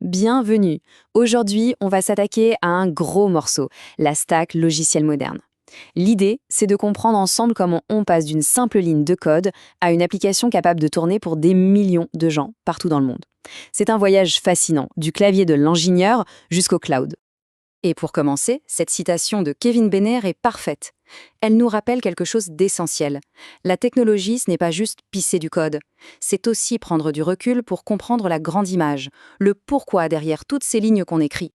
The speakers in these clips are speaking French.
Bienvenue. Aujourd'hui, on va s'attaquer à un gros morceau, la stack logicielle moderne. L'idée, c'est de comprendre ensemble comment on passe d'une simple ligne de code à une application capable de tourner pour des millions de gens partout dans le monde. C'est un voyage fascinant, du clavier de l'ingénieur jusqu'au cloud. Et pour commencer, cette citation de Kevin Benner est parfaite. Elle nous rappelle quelque chose d'essentiel. La technologie, ce n'est pas juste pisser du code. C'est aussi prendre du recul pour comprendre la grande image, le pourquoi derrière toutes ces lignes qu'on écrit.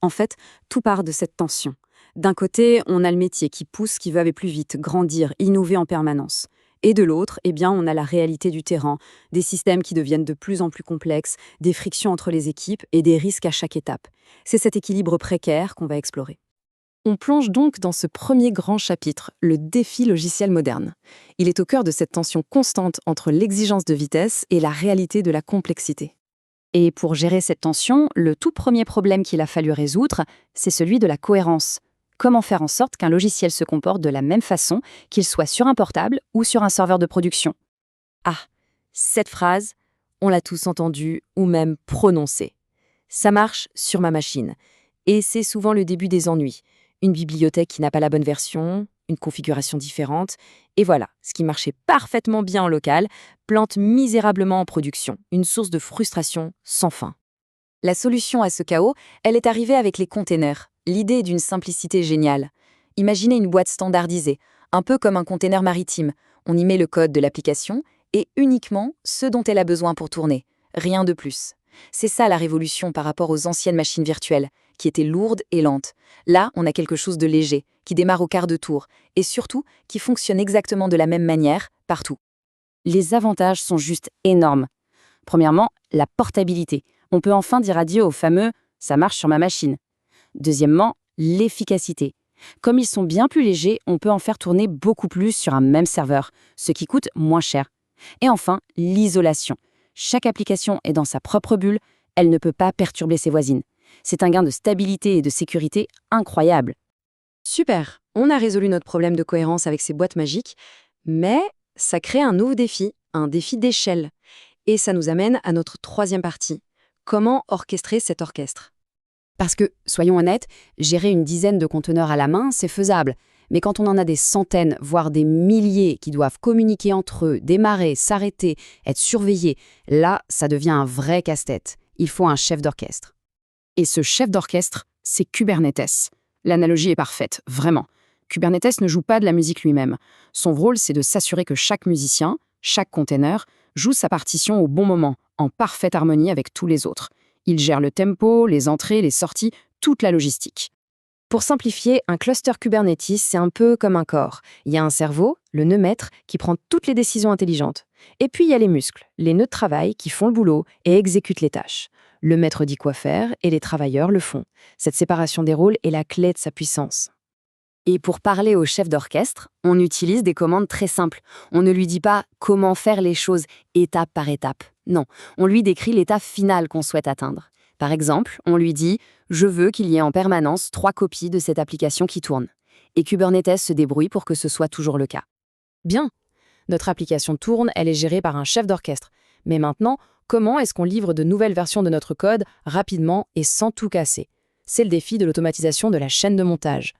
En fait, tout part de cette tension. D'un côté, on a le métier qui pousse, qui veut aller plus vite, grandir, innover en permanence. Et de l'autre, on a la réalité du terrain, des systèmes qui deviennent de plus en plus complexes, des frictions entre les équipes et des risques à chaque étape. C'est cet équilibre précaire qu'on va explorer. On plonge donc dans ce premier grand chapitre, le défi logiciel moderne. Il est au cœur de cette tension constante entre l'exigence de vitesse et la réalité de la complexité. Et pour gérer cette tension, le tout premier problème qu'il a fallu résoudre, c'est celui de la cohérence. Comment faire en sorte qu'un logiciel se comporte de la même façon, qu'il soit sur un portable ou sur un serveur de production? Ah, cette phrase, on l'a tous entendue ou même prononcée. Ça marche sur ma machine. Et c'est souvent le début des ennuis. Une bibliothèque qui n'a pas la bonne version, une configuration différente, et voilà, ce qui marchait parfaitement bien en local, plante misérablement en production, une source de frustration sans fin. La solution à ce chaos, elle est arrivée avec les containers. L'idée est d'une simplicité géniale. Imaginez une boîte standardisée, un peu comme un container maritime. On y met le code de l'application et uniquement ce dont elle a besoin pour tourner. Rien de plus. C'est ça la révolution par rapport aux anciennes machines virtuelles, qui étaient lourdes et lentes. Là, on a quelque chose de léger, qui démarre au quart de tour, et surtout, qui fonctionne exactement de la même manière, partout. Les avantages sont juste énormes. Premièrement, la portabilité. On peut enfin dire adieu au fameux « ça marche sur ma machine ». Deuxièmement, l'efficacité. Comme ils sont bien plus légers, on peut en faire tourner beaucoup plus sur un même serveur, ce qui coûte moins cher. Et enfin, l'isolation. Chaque application est dans sa propre bulle, elle ne peut pas perturber ses voisines. C'est un gain de stabilité et de sécurité incroyable. Super, on a résolu notre problème de cohérence avec ces boîtes magiques, mais ça crée un nouveau défi, un défi d'échelle. Et ça nous amène à notre troisième partie. Comment orchestrer cet orchestre? Parce que, soyons honnêtes, gérer une dizaine de conteneurs à la main, c'est faisable. Mais quand on en a des centaines, voire des milliers qui doivent communiquer entre eux, démarrer, s'arrêter, être surveillés, là, ça devient un vrai casse-tête. Il faut un chef d'orchestre. Et ce chef d'orchestre, c'est Kubernetes. L'analogie est parfaite, vraiment. Kubernetes ne joue pas de la musique lui-même. Son rôle, c'est de s'assurer que chaque musicien, chaque container, joue sa partition au bon moment, en parfaite harmonie avec tous les autres. Il gère le tempo, les entrées, les sorties, toute la logistique. Pour simplifier, un cluster Kubernetes, c'est un peu comme un corps. Il y a un cerveau, le nœud maître, qui prend toutes les décisions intelligentes. Et puis il y a les muscles, les nœuds de travail qui font le boulot et exécutent les tâches. Le maître dit quoi faire et les travailleurs le font. Cette séparation des rôles est la clé de sa puissance. Et pour parler au chef d'orchestre, on utilise des commandes très simples. On ne lui dit pas comment faire les choses étape par étape. Non, on lui décrit l'état final qu'on souhaite atteindre. Par exemple, on lui dit « Je veux qu'il y ait en permanence 3 copies de cette application qui tourne ». Et Kubernetes se débrouille pour que ce soit toujours le cas. Bien, notre application tourne, elle est gérée par un chef d'orchestre. Mais maintenant, comment est-ce qu'on livre de nouvelles versions de notre code rapidement et sans tout casser? C'est le défi de l'automatisation de la chaîne de montage.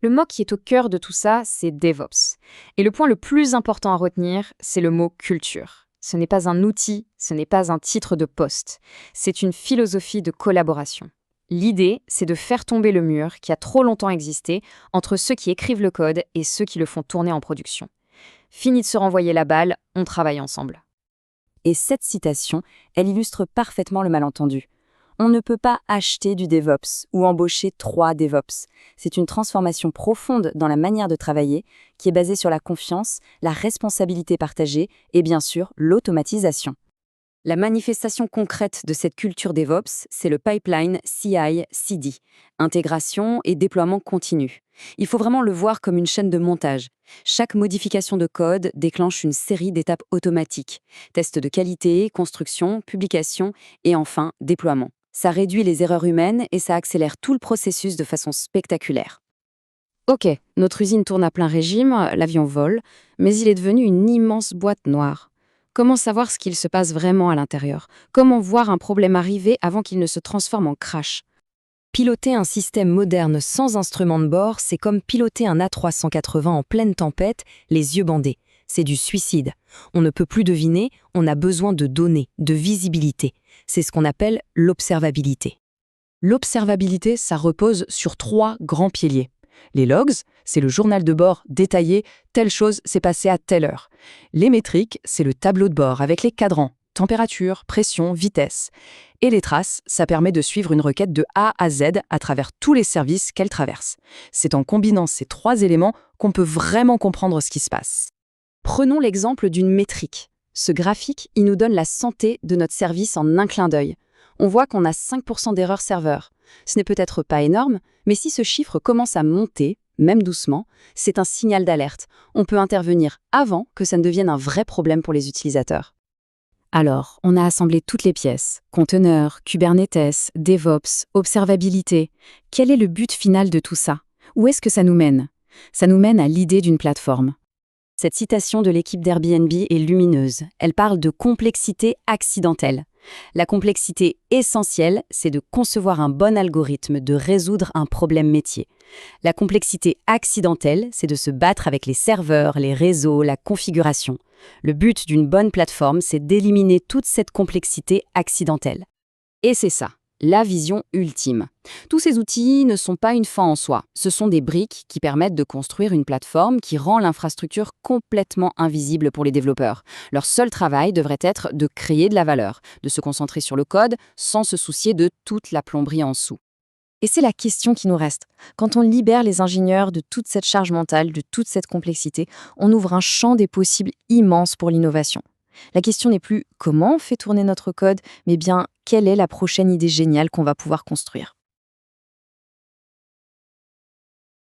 Le mot qui est au cœur de tout ça, c'est DevOps. Et le point le plus important à retenir, c'est le mot culture. Ce n'est pas un outil, ce n'est pas un titre de poste. C'est une philosophie de collaboration. L'idée, c'est de faire tomber le mur qui a trop longtemps existé entre ceux qui écrivent le code et ceux qui le font tourner en production. Fini de se renvoyer la balle, on travaille ensemble. Et cette citation, elle illustre parfaitement le malentendu. On ne peut pas acheter du DevOps ou embaucher 3 DevOps. C'est une transformation profonde dans la manière de travailler qui est basée sur la confiance, la responsabilité partagée et bien sûr l'automatisation. La manifestation concrète de cette culture DevOps, c'est le pipeline CI/CD, intégration et déploiement continu. Il faut vraiment le voir comme une chaîne de montage. Chaque modification de code déclenche une série d'étapes automatiques. Tests de qualité, construction, publication et enfin déploiement. Ça réduit les erreurs humaines et ça accélère tout le processus de façon spectaculaire. Ok, notre usine tourne à plein régime, l'avion vole, mais il est devenu une immense boîte noire. Comment savoir ce qu'il se passe vraiment à l'intérieur? Comment voir un problème arriver avant qu'il ne se transforme en crash? Piloter un système moderne sans instrument de bord, c'est comme piloter un A380 en pleine tempête, les yeux bandés. C'est du suicide. On ne peut plus deviner, on a besoin de données, de visibilité. C'est ce qu'on appelle l'observabilité. L'observabilité, ça repose sur 3 grands piliers. Les logs, c'est le journal de bord détaillé, telle chose s'est passée à telle heure. Les métriques, c'est le tableau de bord avec les cadrans, température, pression, vitesse. Et les traces, ça permet de suivre une requête de A à Z à travers tous les services qu'elle traverse. C'est en combinant ces 3 éléments qu'on peut vraiment comprendre ce qui se passe. Prenons l'exemple d'une métrique. Ce graphique, il nous donne la santé de notre service en un clin d'œil. On voit qu'on a 5% d'erreurs serveur. Ce n'est peut-être pas énorme, mais si ce chiffre commence à monter, même doucement, c'est un signal d'alerte. On peut intervenir avant que ça ne devienne un vrai problème pour les utilisateurs. Alors, on a assemblé toutes les pièces, conteneurs, Kubernetes, DevOps, observabilité. Quel est le but final de tout ça? Où est-ce que ça nous mène? Ça nous mène à l'idée d'une plateforme. Cette citation de l'équipe d'Airbnb est lumineuse. Elle parle de complexité accidentelle. La complexité essentielle, c'est de concevoir un bon algorithme, de résoudre un problème métier. La complexité accidentelle, c'est de se battre avec les serveurs, les réseaux, la configuration. Le but d'une bonne plateforme, c'est d'éliminer toute cette complexité accidentelle. Et c'est ça, la vision ultime. Tous ces outils ne sont pas une fin en soi. Ce sont des briques qui permettent de construire une plateforme qui rend l'infrastructure complètement invisible pour les développeurs. Leur seul travail devrait être de créer de la valeur, de se concentrer sur le code sans se soucier de toute la plomberie en dessous. Et c'est la question qui nous reste. Quand on libère les ingénieurs de toute cette charge mentale, de toute cette complexité, on ouvre un champ des possibles immense pour l'innovation. La question n'est plus comment on fait tourner notre code, mais bien quelle est la prochaine idée géniale qu'on va pouvoir construire.